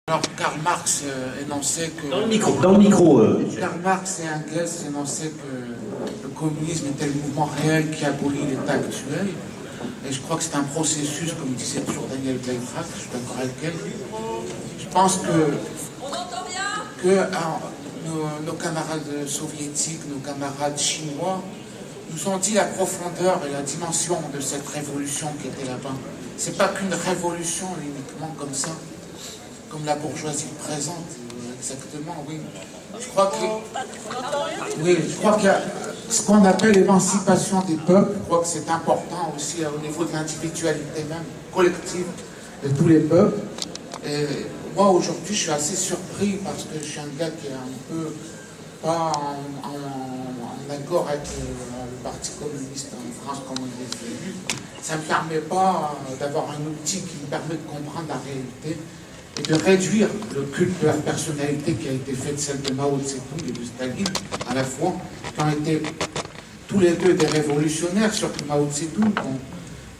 Alors, Karl Marx énonçait que... Dans le micro. Karl Marx et Engels énonçaient que le communisme était le mouvement réel qui abolit l'État actuel. Et je crois que c'est un processus, comme disait toujours Daniel Beltrack, je suis d'accord avec elle. Je pense que nos camarades soviétiques, nos camarades chinois, nous ont dit la profondeur et la dimension de cette révolution qui était là-bas. C'est pas qu'une révolution uniquement comme ça, comme la bourgeoisie le présente, exactement, oui. Je crois qu'il y a ce qu'on appelle l'émancipation des peuples. Je crois que c'est important aussi au niveau de l'individualité même, collective de tous les peuples. Et moi, aujourd'hui, je suis assez surpris parce que je suis un gars qui est un peu pas en accord avec le Parti communiste en France comme on l'a vu. Ça ne me permet pas d'avoir un outil qui me permet de comprendre la réalité et de réduire le culte de la personnalité qui a été faite, celle de Mao Tse-tung et de Staline, à la fois, qui ont été tous les deux des révolutionnaires, surtout Mao Tse-tung.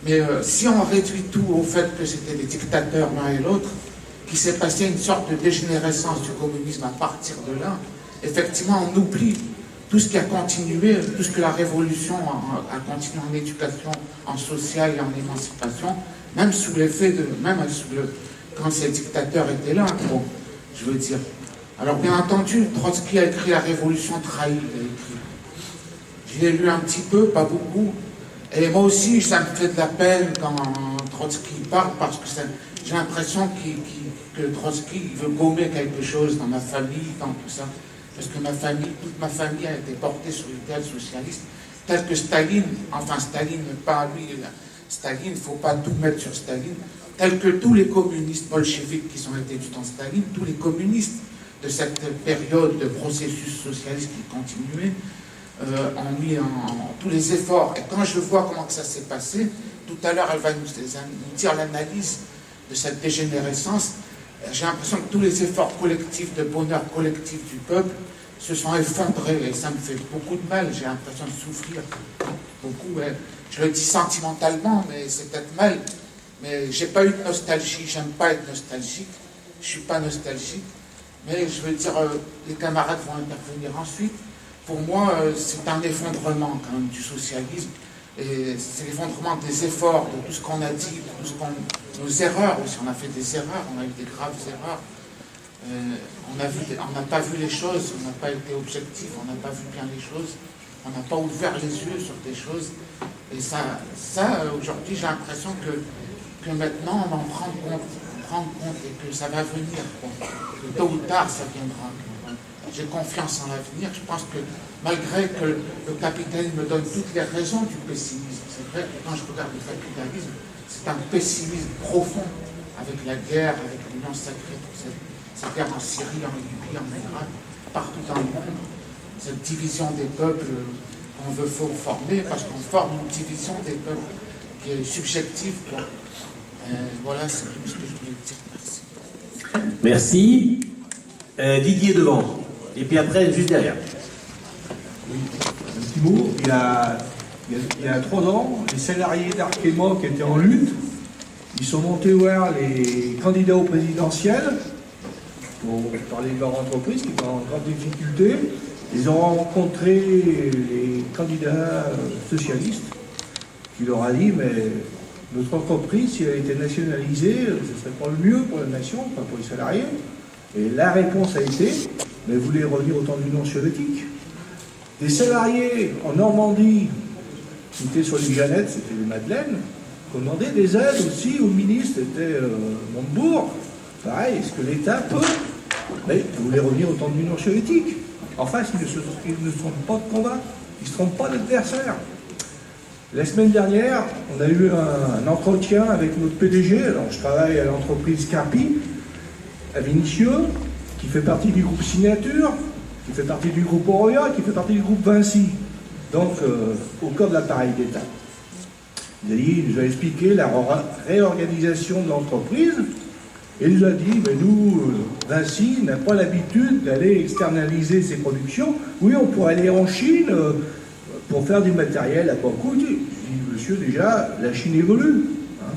Mais si on réduit tout au fait que c'était des dictateurs l'un et l'autre, qu'il s'est passé une sorte de dégénérescence du communisme à partir de là, effectivement, on oublie tout ce qui a continué, tout ce que la révolution a continué en éducation, en social et en émancipation, même sous l'effet de... quand ces dictateurs étaient là, bon, je veux dire. Alors, bien entendu, Trotsky a écrit La Révolution trahie, je l'ai lu un petit peu, pas beaucoup, et moi aussi, ça me fait de la peine quand Trotsky parle, parce que j'ai l'impression que Trotsky veut gommer quelque chose dans ma famille, dans tout ça, parce que toute ma famille a été portée sur l'idéal socialiste, tel que Staline, enfin Staline, pas lui, Staline, il ne faut pas tout mettre sur Staline, tel que tous les communistes bolcheviques qui ont été du temps Staline, tous les communistes de cette période de processus socialiste qui continuait, ont mis tous les efforts. Et quand je vois comment que ça s'est passé, tout à l'heure elle va nous dire l'analyse de cette dégénérescence, j'ai l'impression que tous les efforts collectifs, de bonheur collectif du peuple se sont effondrés et ça me fait beaucoup de mal, j'ai l'impression de souffrir beaucoup. Je le dis sentimentalement, mais c'est peut-être mal. Mais j'ai pas eu de nostalgie, j'aime pas être nostalgique, je suis pas nostalgique, mais je veux dire, les camarades vont intervenir ensuite. Pour moi, c'est un effondrement quand même du socialisme, et c'est l'effondrement des efforts, de tout ce qu'on a dit, de tout nos erreurs aussi, on a fait des erreurs, on a eu des graves erreurs, on n'a pas vu les choses, on n'a pas été objectif, on n'a pas vu bien les choses, on n'a pas ouvert les yeux sur des choses, et ça aujourd'hui j'ai l'impression que maintenant on en prend compte et que ça va venir, que tôt ou tard ça viendra. J'ai confiance en l'avenir. Je pense que malgré que le capitalisme me donne toutes les raisons du pessimisme, c'est vrai que quand je regarde le capitalisme, c'est un pessimisme profond avec la guerre, avec l'union sacrée, cette guerre en Syrie, en Libye, en Irak, partout dans le monde, cette division des peuples qu'on veut former, parce qu'on forme une division des peuples qui est subjective, quoi. Voilà, c'est tout ce que je voulais dire. Merci. Didier devant. Et puis après, juste derrière. Oui, un petit mot. Il y a 3 ans, les salariés d'Arkema qui étaient en lutte, ils sont montés voir les candidats au présidentiel pour parler de leur entreprise qui est en grande difficulté. Ils ont rencontré les candidats socialistes qui leur a dit, mais notre entreprise, si elle était nationalisée, ce ne serait pas le mieux pour la nation, pas pour les salariés. Et la réponse a été, mais vous voulez revenir au temps de l'Union soviétique. Des salariés en Normandie, qui étaient sur les Jeannettes, c'était les Madeleines, qui ont demandé des aides aussi au ministre, c'était Montebourg. Pareil, est-ce que l'État peut? Mais vous voulez revenir au temps de l'Union soviétique. Enfin, ils ne se trompent pas de combat, ils ne se trompent pas d'adversaire. La semaine dernière, on a eu un entretien avec notre PDG. Alors, je travaille à l'entreprise Carpi, à Vénissieux, qui fait partie du groupe Signature, qui fait partie du groupe Oroya, qui fait partie du groupe Vinci, donc au cœur de l'appareil d'État. Il nous a expliqué la réorganisation de l'entreprise, et il nous a dit, mais nous, Vinci n'a pas l'habitude d'aller externaliser ses productions. Oui, on pourrait aller en Chine pour faire du matériel à bas coût. Je dis, monsieur, déjà, la Chine évolue. Hein.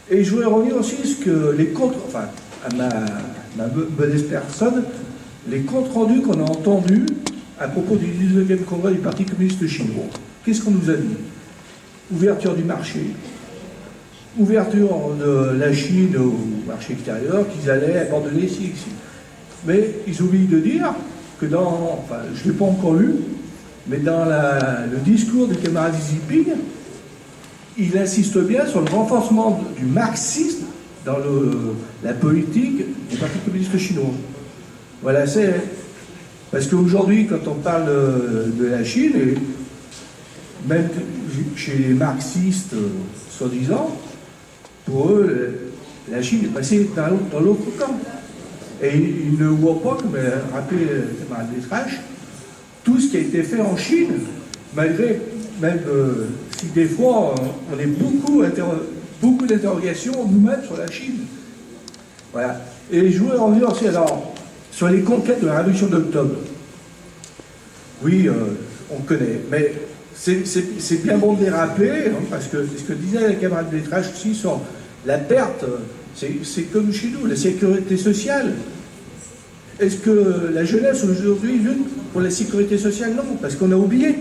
Et je voulais revenir aussi sur ce que à ma modeste personne, les comptes rendus qu'on a entendus à propos du 19e congrès du Parti communiste chinois. Qu'est-ce qu'on nous a dit? Ouverture du marché, ouverture de la Chine au marché extérieur, qu'ils allaient abandonner ici. Mais ils oublient de dire que enfin, je ne l'ai pas encore lu, mais dans le discours du camarade Xi Jinping, il insiste bien sur le renforcement du marxisme dans la politique du Parti communiste chinois. Voilà, c'est... Parce qu'aujourd'hui, quand on parle de la Chine, et même chez les marxistes, soi-disant, pour eux, la Chine est passée dans l'autre camp. Et ils ne voient pas, comme rappelé le camarade Détrache, tout ce qui a été fait en Chine, malgré, même si des fois on a beaucoup d'interrogations nous-mêmes sur la Chine. Voilà. Et je voulais revenir aussi alors sur les conquêtes de la Révolution d'octobre. Oui, on connaît, mais c'est bien bon de les rappeler, hein, parce que ce que disait le camarade Détrache aussi sur la perte, c'est comme chez nous, la sécurité sociale. Est-ce que la jeunesse aujourd'hui lutte pour la sécurité sociale? Non, parce qu'on a oublié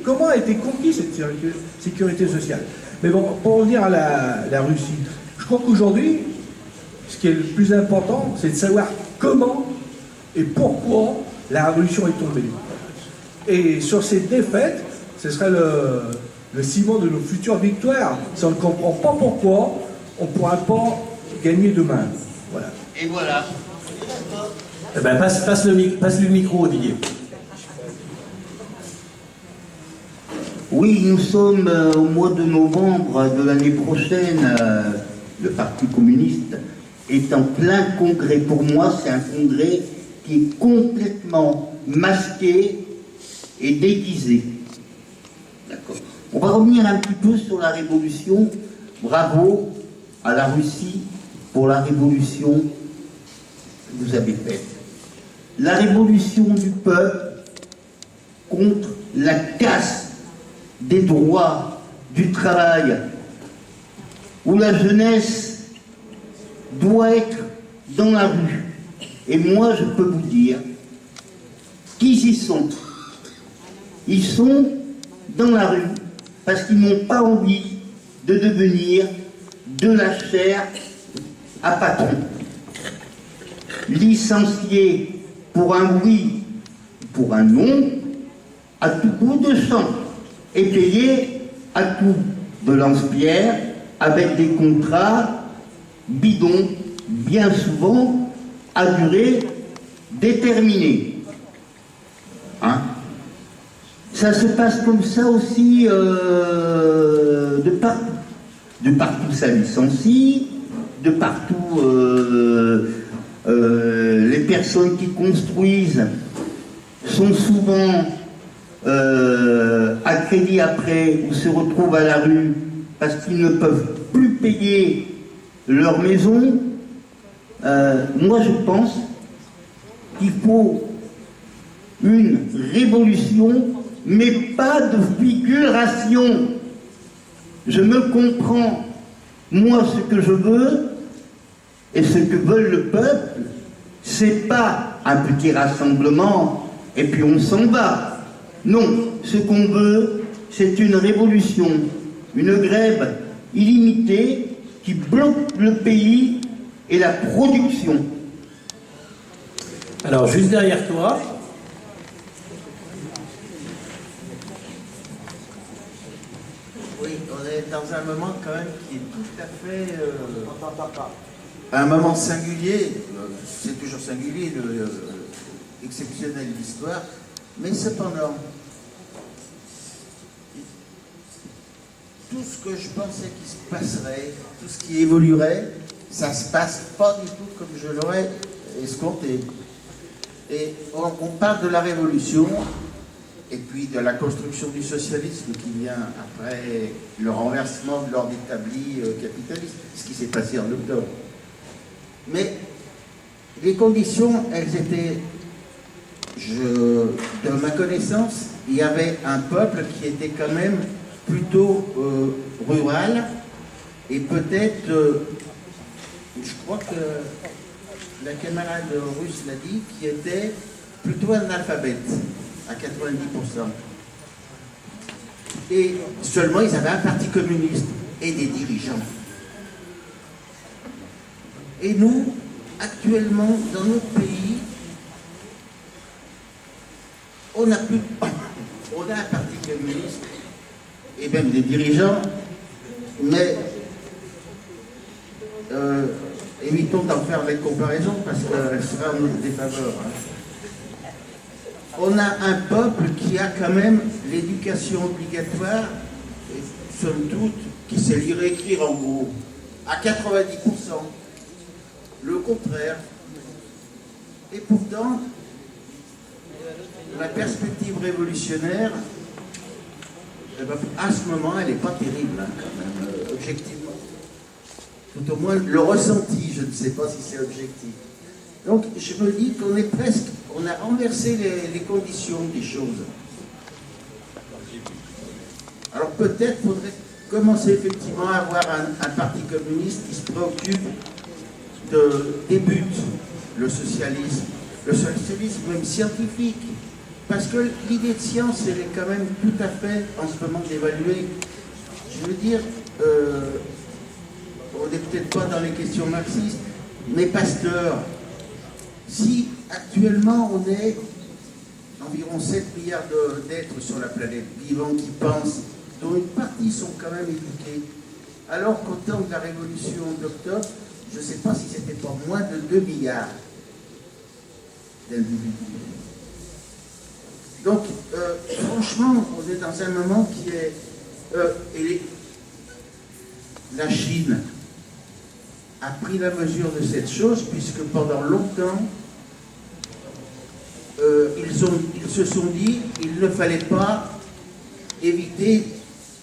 comment a été conquise cette sécurité sociale. Mais bon, pour revenir à la Russie, je crois qu'aujourd'hui, ce qui est le plus important, c'est de savoir comment et pourquoi la révolution est tombée. Et sur ces défaites, ce serait le ciment de nos futures victoires. Si on ne comprend pas pourquoi, on ne pourra pas gagner demain. Voilà. Et voilà. Eh ben, passe le micro, Didier. Oui, nous sommes au mois de novembre de l'année prochaine. Le Parti communiste est en plein congrès. Pour moi, c'est un congrès qui est complètement masqué et déguisé. D'accord. On va revenir un petit peu sur la révolution. Bravo à la Russie pour la révolution que vous avez faite. La révolution du peuple contre la casse des droits du travail, où la jeunesse doit être dans la rue. Et moi, je peux vous dire qu'ils y sont. Ils sont dans la rue parce qu'ils n'ont pas envie de devenir de la chair à patron. Licenciés pour un oui, pour un non, à tout bout de champ, et payés à coup de lance-pierre avec des contrats bidons, bien souvent à durée déterminée. Hein? Ça se passe comme ça aussi de partout. De partout ça licencie, de partout les personnes qui construisent sont souvent à crédit après ou se retrouvent à la rue parce qu'ils ne peuvent plus payer leur maison. Moi je pense qu'il faut une révolution, mais pas de figuration. Je me comprends. Moi, ce que je veux et ce que veut le peuple, c'est pas un petit rassemblement et puis on s'en va. Non, ce qu'on veut, c'est une révolution, une grève illimitée qui bloque le pays et la production. Alors, juste derrière toi. Oui, on est dans un moment quand même qui est tout à fait... un moment singulier, c'est toujours singulier, exceptionnel de l'histoire, mais cependant, tout ce que je pensais qui se passerait, tout ce qui évoluerait, ça se passe pas du tout comme je l'aurais escompté. Et on parle de la révolution, et puis de la construction du socialisme qui vient après le renversement de l'ordre établi capitaliste, ce qui s'est passé en octobre. Mais les conditions, elles étaient, de ma connaissance, il y avait un peuple qui était quand même plutôt rural, et peut-être, je crois que la camarade russe l'a dit, qui étaient plutôt analphabètes, à 90%. Et seulement, ils avaient un parti communiste et des dirigeants. Et nous, actuellement, dans notre pays, on a un parti communiste et même des dirigeants, mais évitons d'en faire des comparaisons parce qu'elles seraient en notre défaveur. Hein. On a un peuple qui a quand même l'éducation obligatoire, et somme toute, qui sait lire et écrire en gros, à 90%. Le contraire. Et pourtant, la perspective révolutionnaire, eh ben, à ce moment, elle n'est pas terrible, hein, quand même, objectivement. Tout au moins, le ressenti, je ne sais pas si c'est objectif. Donc, je me dis qu'on est presque, on a renversé les conditions des choses. Alors peut-être faudrait commencer effectivement à avoir un parti communiste qui se préoccupe des buts, le socialisme même scientifique, parce que l'idée de science, elle est quand même tout à fait en ce moment dévaluée. Je veux dire, on n'est peut-être pas dans les questions marxistes, mais Pasteur, si actuellement on est environ 7 milliards d'êtres sur la planète vivants qui pensent, dont une partie sont quand même éduqués, alors qu'au temps de la révolution d'octobre, je ne sais pas si c'était pas moins de 2 milliards d'individus. Donc, franchement, on est dans un moment qui est... la Chine a pris la mesure de cette chose, puisque pendant longtemps, ils se sont dit qu'il ne fallait pas éviter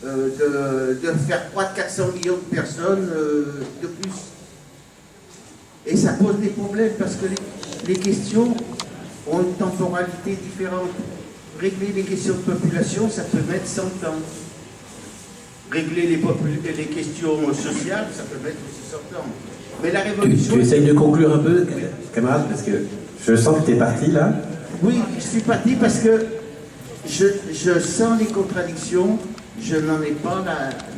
de faire croître 400 millions de personnes de plus. Et ça pose des problèmes parce que les questions ont une temporalité différente. Régler les questions de population, ça peut mettre 100 ans. Régler les questions sociales, ça peut mettre aussi 100 ans. Mais la révolution... Tu essayes de conclure un peu, camarade, parce que je sens que tu es parti là. Oui, je suis parti parce que je sens les contradictions, je n'en ai pas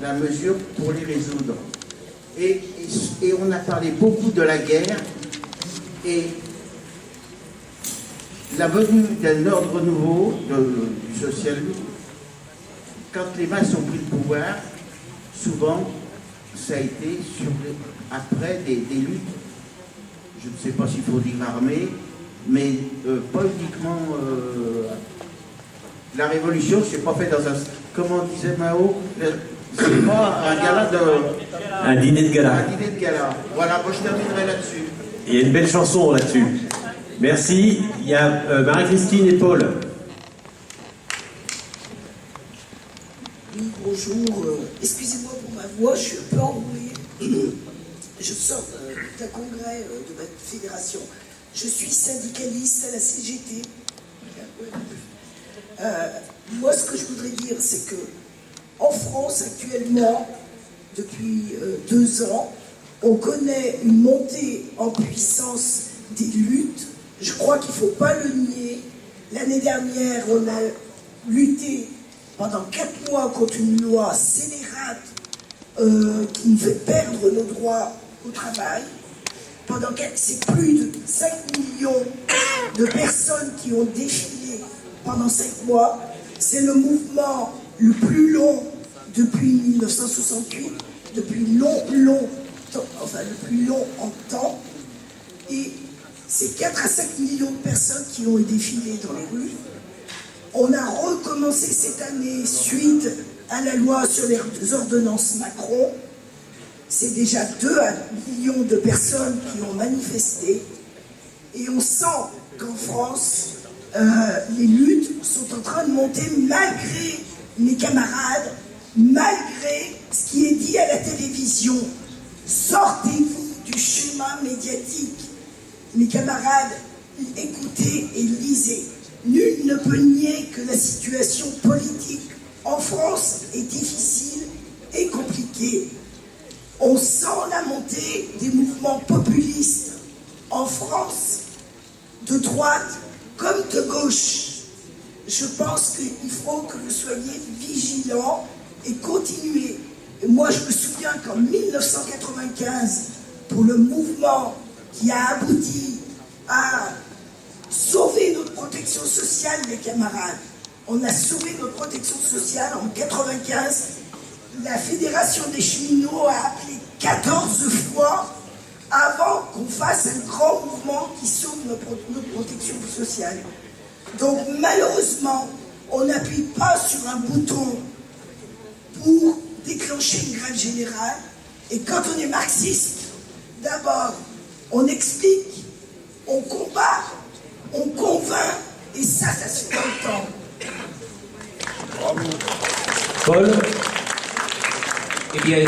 la mesure pour les résoudre. Et on a parlé beaucoup de la guerre et la venue d'un ordre nouveau, du socialisme. Quand les masses ont pris le pouvoir, souvent, ça a été après des luttes, je ne sais pas s'il faut dire armées, mais pas uniquement... la révolution, c'est pas fait dans un... Comment disait Mao, c'est pas un gala de... Un dîner de gala. Un dîner de gala. Voilà, moi je terminerai là-dessus. Il y a une belle chanson là-dessus. Merci. Il y a Marie-Christine et Paul. Oui, bonjour. Excusez-moi pour ma voix, je suis un peu enrouée. Je sors d'un congrès de ma fédération. Je suis syndicaliste à la CGT. Moi, ce que je voudrais dire, c'est que en France, actuellement, depuis 2 ans, on connaît une montée en puissance des luttes. Je crois qu'il ne faut pas le nier. L'année dernière, on a lutté pendant 4 mois contre une loi scélérate qui nous fait perdre nos droits au travail. C'est plus de 5 millions de personnes qui ont défilé pendant 5 mois. C'est le mouvement le plus long depuis 1968, depuis le plus long en temps. Et c'est 4 à 5 millions de personnes qui ont défilé dans les rues. On a recommencé cette année suite à la loi sur les ordonnances Macron. C'est déjà 2 millions de personnes qui ont manifesté. Et on sent qu'en France, les luttes sont en train de monter malgré mes camarades, malgré ce qui est dit à la télévision. Sortez-vous du schéma médiatique. Mes camarades, écoutez et lisez. Nul ne peut nier que la situation politique en France est difficile et compliquée. On sent la montée des mouvements populistes en France, de droite comme de gauche. Je pense qu'il faut que vous soyez vigilants et continuez. Et moi, je me souviens qu'en 1995, pour le mouvement qui a abouti à sauver notre protection sociale, les camarades, on a sauvé notre protection sociale en 1995. La Fédération des cheminots a appelé 14 fois avant qu'on fasse un grand mouvement qui sauve notre protection sociale. Donc malheureusement, on n'appuie pas sur un bouton pour déclencher une grève générale. Et quand on est marxiste, d'abord, on explique, on combat, on convainc, et ça se fait dans le temps. Paul? Eh bien,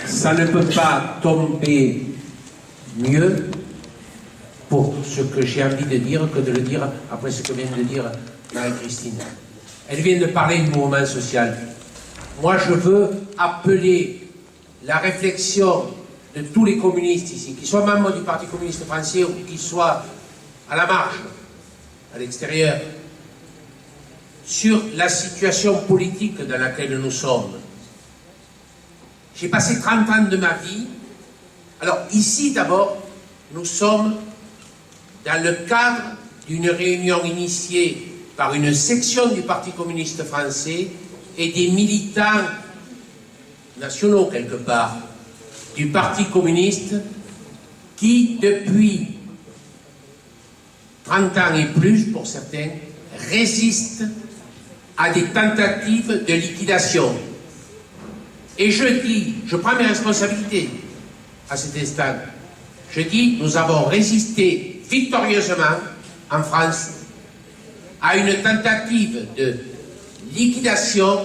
ça ne peut pas tomber mieux pour ce que j'ai envie de dire que de le dire après ce que vient de dire Marie-Christine. Elle vient de parler du mouvement social. Moi, je veux appeler la réflexion de tous les communistes ici, qu'ils soient membres du Parti communiste français ou qu'ils soient à la marge, à l'extérieur, sur la situation politique dans laquelle nous sommes. J'ai passé 30 ans de ma vie. Alors ici d'abord, nous sommes dans le cadre d'une réunion initiée par une section du Parti communiste français et des militants nationaux quelque part du Parti communiste qui depuis 30 ans et plus pour certains résistent à des tentatives de liquidation. Et je dis, je prends mes responsabilités à cet instant, je dis, nous avons résisté victorieusement en France à une tentative de liquidation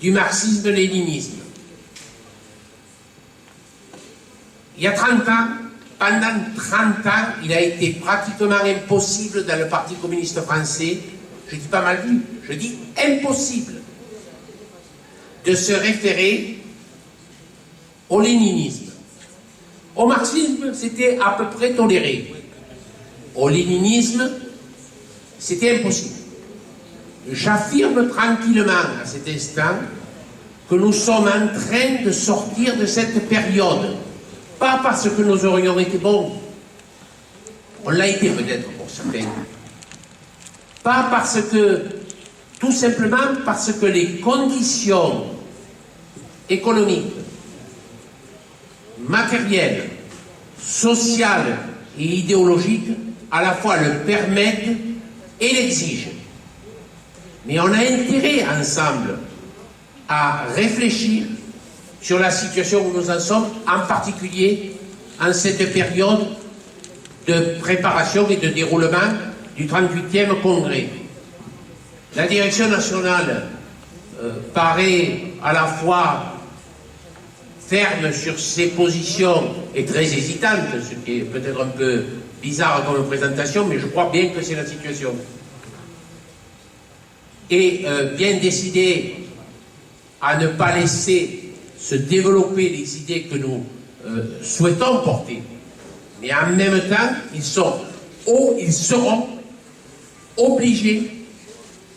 du marxisme-léninisme. Il y a 30 ans, pendant 30 ans, il a été pratiquement impossible dans le Parti communiste français, je dis pas mal vu, je dis impossible, de se référer au léninisme. Au marxisme, c'était à peu près toléré. Au léninisme, c'était impossible. J'affirme tranquillement à cet instant que nous sommes en train de sortir de cette période. Pas parce que nous aurions été bons. On l'a été peut-être pour certains. Pas parce que, tout simplement parce que les conditions économiques, matérielles, sociales et idéologiques à la fois le permettent et l'exigent. Mais on a intérêt ensemble à réfléchir sur la situation où nous en sommes, en particulier en cette période de préparation et de déroulement du 38e congrès. La direction nationale paraît à la fois ferme sur ses positions et très hésitante, ce qui est peut-être un peu bizarre comme présentation, mais je crois bien que c'est la situation. Et bien décidé à ne pas laisser se développer les idées que nous souhaitons porter. Mais en même temps, ils seront obligés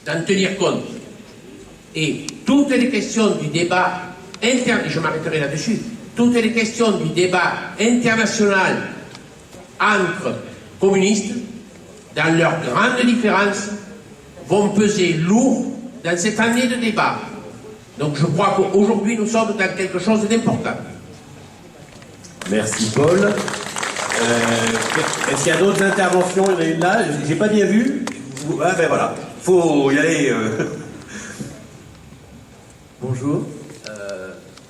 d'en tenir compte. Et toutes les questions du débat interne, et je m'arrêterai là-dessus, toutes les questions du débat international entre communistes, dans leurs grandes différences, vont peser lourd dans cette année de débat. Donc je crois qu'aujourd'hui nous sommes dans quelque chose d'important. Merci Paul. Est-ce qu'il y a d'autres interventions? Il y en a une là, j'ai pas bien vu. Ah ben voilà, faut y aller. Bonjour.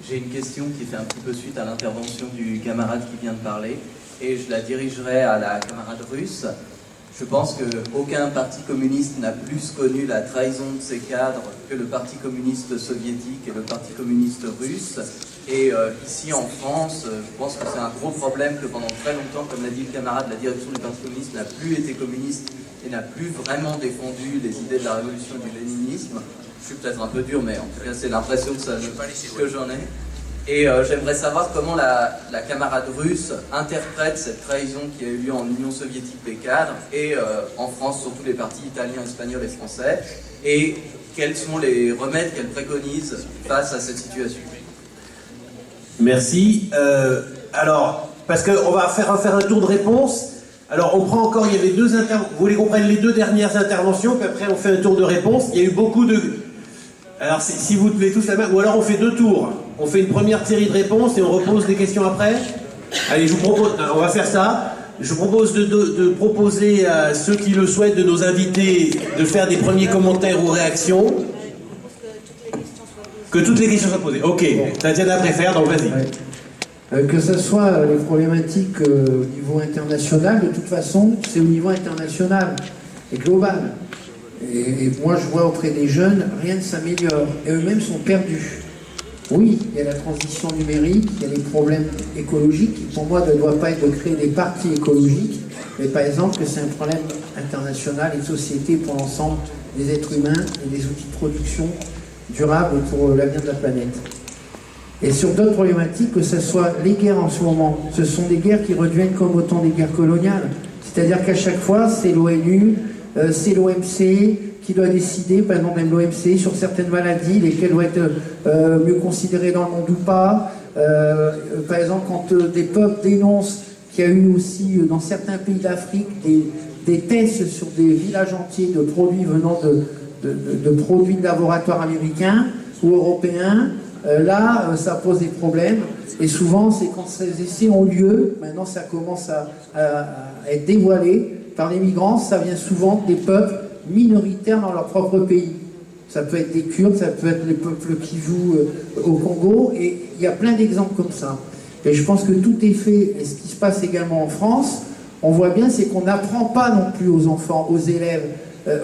J'ai une question qui fait un petit peu suite à l'intervention du camarade qui vient de parler et je la dirigerai à la camarade russe. Je pense qu'aucun parti communiste n'a plus connu la trahison de ses cadres que le parti communiste soviétique et le parti communiste russe. Et ici en France, je pense que c'est un gros problème que pendant très longtemps, comme l'a dit le camarade, la direction du parti communiste n'a plus été communiste et n'a plus vraiment défendu les idées de la révolution du léninisme. Je suis peut-être un peu dur, mais en tout cas c'est l'impression que j'en ai. Et j'aimerais savoir comment la camarade russe interprète cette trahison qui a eu lieu en Union soviétique des cadres et en France, surtout les partis italiens, espagnols et français, et quels sont les remèdes qu'elle préconise face à cette situation. Merci. Alors, parce qu'on va faire un tour de réponse. Alors, on prend encore, il y avait deux interventions. Vous voulez qu'on prenne les deux dernières interventions, puis après on fait un tour de réponse. Il y a eu beaucoup de... Alors, si vous levez tous la main, ou alors on fait deux tours. On fait une première série de réponses et on repose des questions après. Allez, je vous propose, on va faire ça. Je vous propose de proposer à ceux qui le souhaitent, de nos invités, de faire des premiers commentaires ou réactions. Que toutes les questions soient posées. Ok, Tatiana préfère, donc vas-y. Que ce soit les problématiques au niveau international, de toute façon, c'est au niveau international et global. Et moi, je vois auprès des jeunes, rien ne s'améliore. Et eux-mêmes sont perdus. Oui, il y a la transition numérique, il y a les problèmes écologiques, qui pour moi ne doivent pas être de créer des partis écologiques, mais par exemple que c'est un problème international et de société pour l'ensemble des êtres humains et des outils de production durables pour l'avenir de la planète. Et sur d'autres problématiques, que ce soit les guerres en ce moment, ce sont des guerres qui redeviennent comme autant des guerres coloniales. C'est-à-dire qu'à chaque fois, c'est l'ONU, c'est l'OMC qui doit décider, par exemple même l'OMC, sur certaines maladies, lesquelles doivent être mieux considérées dans le monde ou pas. Par exemple, quand des peuples dénoncent qu'il y a eu aussi dans certains pays d'Afrique des tests sur des villages entiers de produits venant de produits de laboratoires américains ou européens, là, ça pose des problèmes. Et souvent, c'est quand ces essais ont lieu, maintenant ça commence à être dévoilé par les migrants, ça vient souvent des peuples minoritaires dans leur propre pays. Ça peut être des Kurdes, ça peut être les peuples qui jouent au Congo, et il y a plein d'exemples comme ça. Et je pense que tout est fait, et ce qui se passe également en France, on voit bien, c'est qu'on n'apprend pas non plus aux enfants, aux élèves,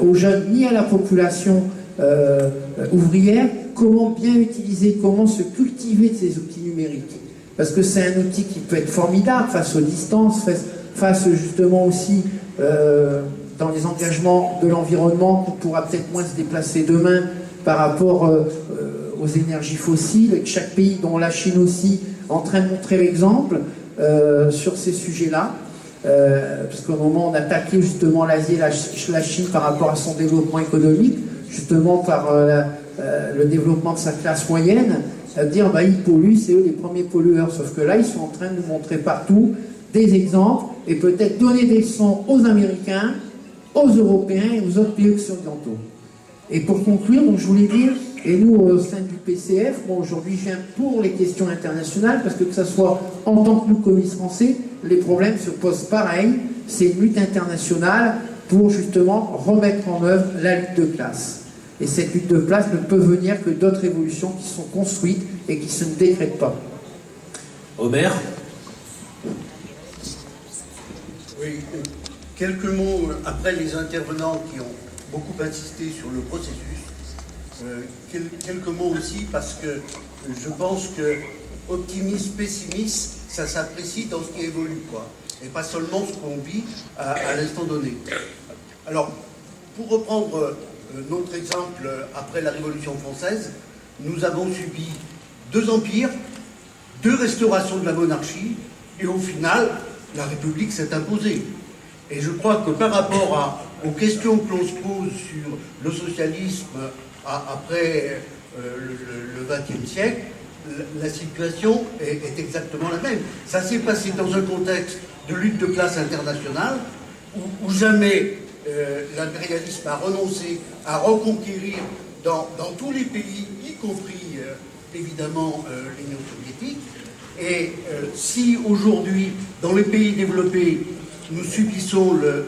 aux jeunes, ni à la population ouvrière, comment bien utiliser, comment se cultiver de ces outils numériques. Parce que c'est un outil qui peut être formidable face aux distances, face justement aussi dans les engagements de l'environnement, qu'on pourra peut-être moins se déplacer demain par rapport aux énergies fossiles, et que chaque pays, dont la Chine aussi, est en train de montrer l'exemple sur ces sujets-là. Parce qu'au moment où on attaquait justement l'Asie et la Chine par rapport à son développement économique, justement par le développement de sa classe moyenne, à dire bah, ils polluent, c'est eux les premiers pollueurs. Sauf que là, ils sont en train de nous montrer partout des exemples et peut-être donner des leçons aux Américains, aux Européens et aux autres pays occidentaux. Et pour conclure, donc, je voulais dire, et nous au sein du PCF, moi aujourd'hui je viens pour les questions internationales, parce que ça soit en tant que nous communistes français, les problèmes se posent pareil, c'est une lutte internationale pour justement remettre en œuvre la lutte de classe. Et cette lutte de classe ne peut venir que d'autres évolutions qui sont construites et qui se ne décrètent pas. Omer ? Oui, quelques mots après les intervenants qui ont beaucoup insisté sur le processus. Quelques mots aussi parce que je pense que optimisme, pessimisme, ça s'apprécie dans ce qui évolue, quoi, et pas seulement ce qu'on vit à l'instant donné. Alors, pour reprendre notre exemple, après la Révolution française, nous avons subi 2 empires, 2 restaurations de la monarchie, et au final, la République s'est imposée. Et je crois que par rapport aux questions que l'on se pose sur le socialisme après le XXe siècle, la situation est exactement la même. Ça s'est passé dans un contexte de lutte de classe internationale où jamais l'impérialisme a renoncé à reconquérir dans tous les pays, y compris évidemment l'Union soviétique. Et si aujourd'hui, dans les pays développés, nous subissons le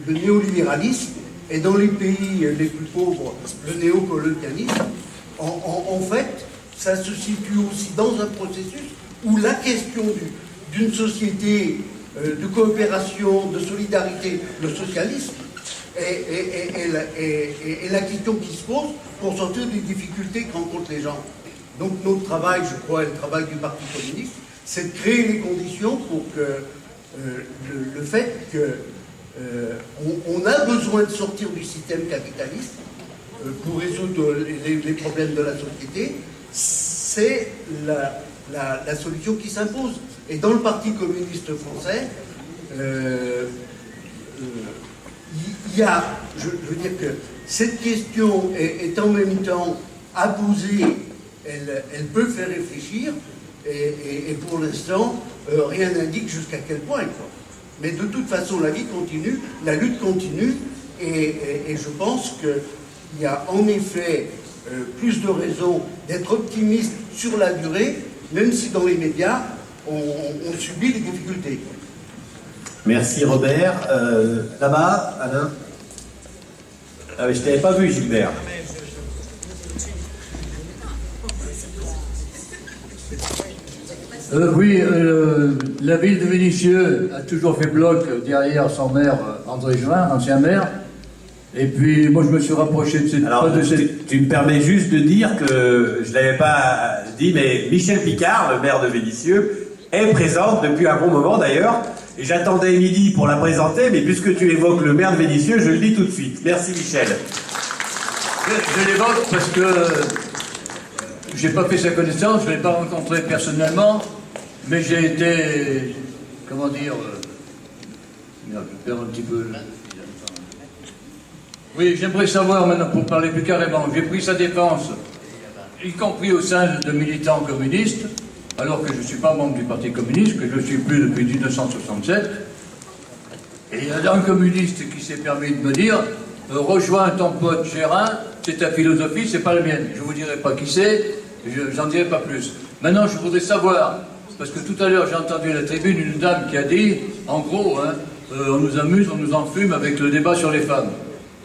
néolibéralisme, et dans les pays les plus pauvres, le néocolonialisme, en fait, ça se situe aussi dans un processus où la question d'une société de coopération, de solidarité, le socialisme, est la question qui se pose pour sortir des difficultés que rencontrent les gens. Donc notre travail, je crois, et le travail du Parti communiste, c'est de créer les conditions pour que le fait qu'on a besoin de sortir du système capitaliste pour résoudre les problèmes de la société, c'est la solution qui s'impose. Et dans le Parti communiste français, il y a, je veux dire que cette question est en même temps à poser, elle peut faire réfléchir, et pour l'instant, rien n'indique jusqu'à quel point, quoi. Mais de toute façon, la vie continue, la lutte continue, et je pense qu'il y a en effet plus de raisons d'être optimiste sur la durée, même si dans les médias, on subit des difficultés. Merci Robert. Là-bas, Alain. Ah mais je ne t'avais pas vu, Gilbert. Oui, la ville de Vénissieux a toujours fait bloc derrière son maire André Join, ancien maire. Et puis moi je me suis rapproché de cette... Alors tu me permets juste de dire que je ne l'avais pas dit, mais Michel Picard, le maire de Vénissieux, est présente depuis un bon moment d'ailleurs. Et j'attendais midi pour la présenter, mais puisque tu évoques le maire de Vénissieux, je le dis tout de suite. Merci Michel. Je l'évoque parce que j'ai pas fait sa connaissance, je ne l'ai pas rencontré personnellement, mais j'ai été, comment dire, je perds un petit peu. Oui, j'aimerais savoir maintenant, pour parler plus carrément, j'ai pris sa défense, y compris au sein de militants communistes, alors que je ne suis pas membre du Parti communiste, que je ne suis plus depuis 1967. Et il y a un communiste qui s'est permis de me dire rejoins ton pote Gérin, c'est ta philosophie, c'est pas la mienne. Je ne vous dirai pas qui c'est, j'en dirai pas plus. Maintenant, je voudrais savoir, parce que tout à l'heure j'ai entendu à la tribune une dame qui a dit, en gros, on nous amuse, on nous enfume avec le débat sur les femmes.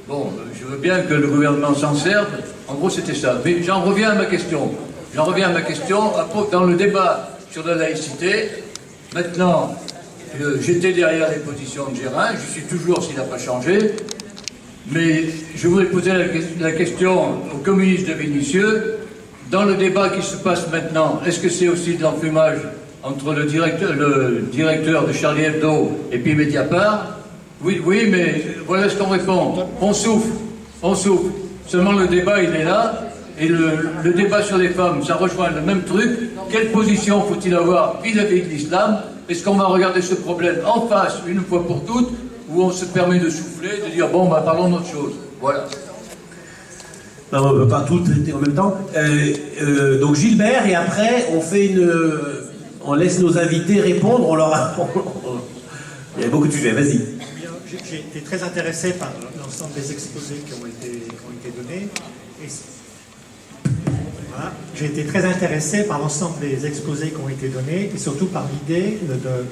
Bon, je veux bien que le gouvernement s'en serve, en gros c'était ça. Mais j'en reviens à ma question. Dans le débat sur la laïcité, maintenant, j'étais derrière les positions de Gérin, je suis toujours s'il n'a pas changé, mais je voudrais poser la question aux communistes de Vénissieux, dans le débat qui se passe maintenant, est-ce que c'est aussi de l'enfumage entre le directeur de Charlie Hebdo et puis Mediapart? Oui, mais voilà ce qu'on répond. On souffle. Seulement le débat, il est là. Et le débat sur les femmes, ça rejoint le même truc. Quelle position faut-il avoir vis-à-vis de l'islam? Est-ce qu'on va regarder ce problème en face, une fois pour toutes, ou on se permet de souffler, de dire, bon, bah, parlons d'autre chose? Voilà. Non, on ne peut pas tout traiter en même temps. Donc Gilbert, et après, on laisse nos invités répondre. On leur a... Il y a beaucoup de sujets, vas-y. J'ai été très intéressé par l'ensemble des exposés qui ont été donnés. Voilà. J'ai été très intéressé par l'ensemble des exposés qui ont été donnés et surtout par l'idée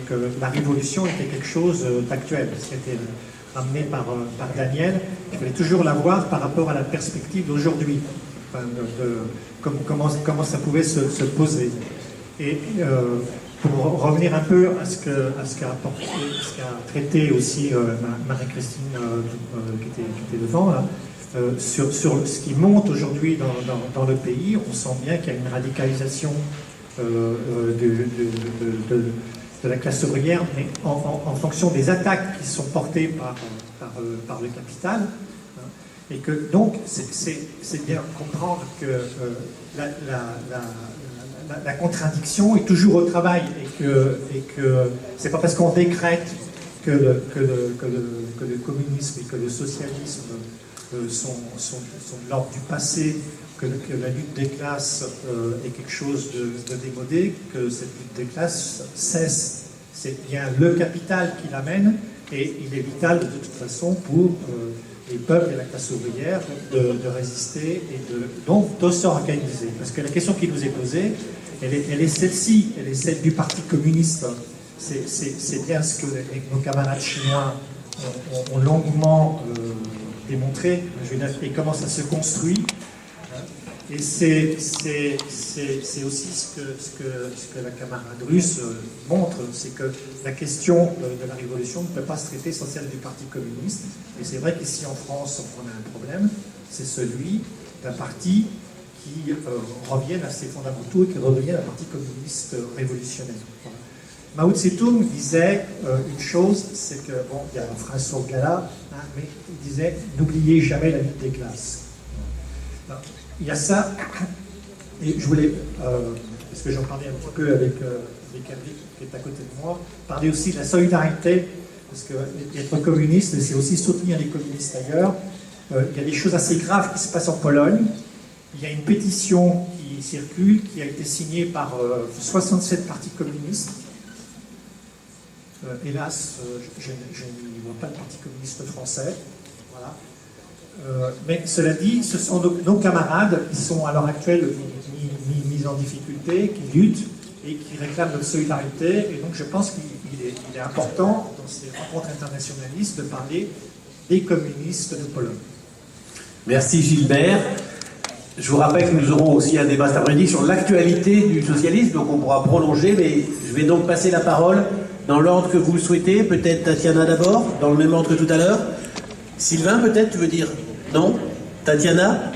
que la révolution était quelque chose d'actuel, ce qui a été ramené par Daniel. Il fallait toujours la voir par rapport à la perspective d'aujourd'hui, enfin, comment ça pouvait se poser. Et pour revenir un peu à ce qu'a traité aussi Marie-Christine qui était devant, là, sur ce qui monte aujourd'hui dans le pays, on sent bien qu'il y a une radicalisation de la classe ouvrière, mais en fonction des attaques qui sont portées par le capital. Et que donc, c'est bien comprendre que la contradiction est toujours au travail et que c'est pas parce qu'on décrète que le communisme et que le socialisme sont de l'ordre du passé, que la lutte des classes est quelque chose de démodé, que cette lutte des classes cesse. C'est bien le capital qui l'amène et il est vital de toute façon pour les peuples et la classe ouvrière de résister et donc de s'organiser. Parce que la question qui nous est posée, elle est celle-ci, elle est celle du Parti communiste. C'est bien ce que nos camarades chinois ont longuement démontré, et comment ça se construit. Et c'est aussi ce que la camarade russe montre, c'est que la question de la révolution ne peut pas se traiter sans celle du Parti communiste. Et c'est vrai qu'ici en France, on a un problème, c'est celui d'un parti qui reviennent à ses fondamentaux et qui reviennent à un parti communiste révolutionnaire. Voilà. Mao Tse-tung disait une chose, c'est que, bon, il y a un phrase sur le gala, mais il disait « n'oubliez jamais la lutte des classes ». Il y a ça, et je voulais, parce que j'en parlais un petit peu avec Henrik qui est à côté de moi, parler aussi de la solidarité, parce que être communiste, c'est aussi soutenir les communistes ailleurs. Il y a des choses assez graves qui se passent en Pologne. Il y a une pétition qui circule, qui a été signée par 67 partis communistes. Hélas, je n'y vois pas de parti communiste français. Voilà. Mais cela dit, ce sont nos camarades qui sont à l'heure actuelle mis en difficulté, qui luttent et qui réclament notre solidarité. Et donc je pense qu'il est important, dans ces rencontres internationalistes, de parler des communistes de Pologne. Merci Gilbert. Je vous rappelle que nous aurons aussi un débat cet après-midi sur l'actualité du socialisme, donc on pourra prolonger, mais je vais donc passer la parole dans l'ordre que vous le souhaitez. Peut-être Tatiana d'abord, dans le même ordre que tout à l'heure. Sylvain, peut-être, tu veux dire non? Tatiana?